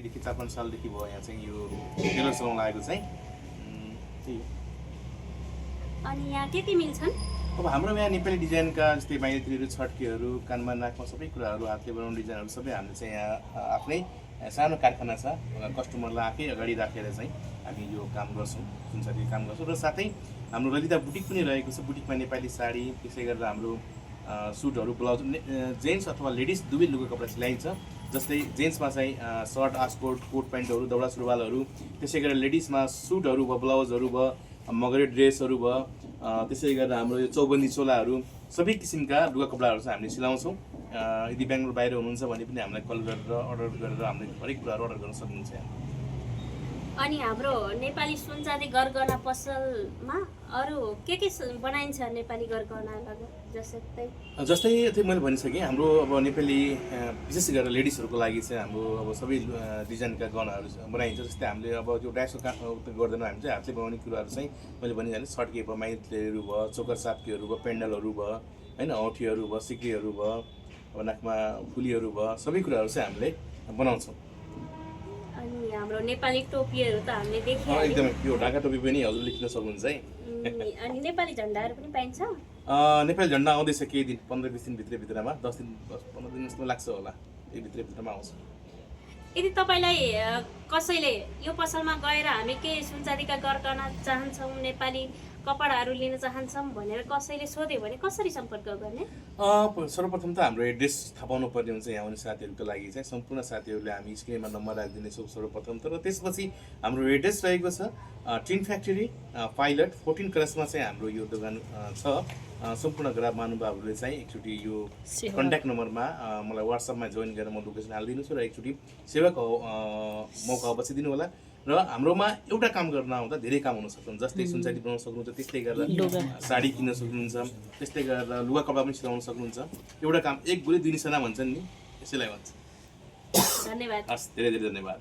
देखि ५ सालदेखि भयो यहाँ चाहिँ यो टेलर चलाउन लागेको चाहिँ त्यही हो। अनि यहाँ के मिल्छन्? अब हाम्रो यहाँ नेपाली डिजाइनका जस्तै माइतीहरू, छड्केहरू, कानमा नाकमा सबै कुराहरू हातले बनाउने डिजाइनहरू सबै हामीले चाहिँ यहाँ आफ्नै सानो कारखाना छ। कस्टमरलाई आफै अगाडि राखेर चाहिँ हामी यो काम गर्छौँ, सुनसारी काम गर्छौँ। र साथै हाम्रो ललिता बुटिक पनि रहेको छ। बुटिकमा नेपाली साडी, त्यसै गरेर हाम्रो सुटहरू, ब्लाउज, जेन्ट्स अथवा लेडिज दुवै लुगा कपडा सिलाइन्छ। जस्तै जेन्ट्समा चाहिँ सर्ट, आस्कोट, कोट प्यान्टहरू, दौडा सुरुवालहरू, त्यसै गरेर लेडिजमा सुटहरू भयो, ब्लाउजहरू भयो, मगरे ड्रेसहरू भयो, त्यसै गरेर हाम्रो यो चौबन्दी चोलाहरू, सबै किसिमका लुगा कपडाहरू चाहिँ हामीले सिलाउँछौँ। यदि बेङ्गलोर बाहिर हुनुहुन्छ भने पनि हामीलाई कल गरेर अर्डर गरेर हामीले हरेक कुराहरू अर्डर गर्न सक्नुहुन्छ। अनि हाम्रो नेपाली सुनचाँदी गरगहना पसलमा अरू के बनाइन्छ नेपाली गरगहना जस्तै त्यो मैले भनिसकेँ। हाम्रो अब नेपाली विशेष गरेर लेडिजहरूको लागि चाहिँ हाम्रो अब सबै डिजाइनका गहनाहरू बनाइन्छ। जस्तै हामीले अब त्यो डायसो गर्दैनौँ, हामी चाहिँ हातले बनाउने कुराहरू चाहिँ मैले भनिहालेँ। छड्के भयो, माइतीहरू भयो, चोकर साप्कीहरू भयो, पेन्डलहरू भयो, होइन, औँठीहरू भयो, सिक्रीहरू भयो, अब नाकमा फुलीहरू भयो, सबै कुराहरू चाहिँ हामीले बनाउँछौँ। अनि हाम्रो नेपाली टोपीहरू त हामीले देख्यौँ एकदमै। यो ढाका टोपी पनि हजुरले किन्न सक्नुहुन्छ है। अनि नेपाली झन्डाहरू पनि पाइन्छ? नेपाली झन्डा आउँदैछ केही दिन, 15-20 दिन भित्रमा, 10-15 दिन जस्तो लाग्छ होला, यही भित्रमा आउँछ। यदि तपाईँलाई कसैले यो पसलमा गएर हामी के सुनचाँदीका गरगहना चाहन्छौँ, नेपाली कपडाहरू लिन चाहन्छौँ भनेर कसैले सोध्यो भने कसरी सम्पर्क गर्ने? सर्वप्रथम त हाम्रो एड्रेस थाहा पाउनु पर्ने हुन्छ यहाँ आउने साथीहरूको लागि चाहिँ। सम्पूर्ण साथीहरूले हामी स्क्रिनमा नम्बर राखिदिनेछौँ सर्वप्रथम। तर त्यसपछि हाम्रो एड्रेस रहेको छ टिन फ्याक्ट्री, पाइलट 14 क्रसमा चाहिँ हाम्रो यो दोकान छ। सम्पूर्ण ग्राहक महानुभावहरूले चाहिँ एकचोटि यो कन्ट्याक्ट नम्बरमा मलाई व्हाट्सएपमा जोइन गरेर म लोकेसन हालिदिनुहोस् र एकचोटि सेवाको मौका अवश्य दिनु होला। र हाम्रोमा एउटा काम गर्न आउँदा धेरै काम हुन सक्छन्। जस्तै सुनचाँदी बनाउन सक्नुहुन्छ, त्यस्तै गरेर साडी किन्न सक्नुहुन्छ, त्यस्तै गरेर लुगा कपडा पनि सिलाउन सक्नुहुन्छ। एउटा काम एक गोली दुई निशाना भन्छन् नि, यसैलाई भन्छ। धन्यवाद। हस्, धेरै धेरै धन्यवाद।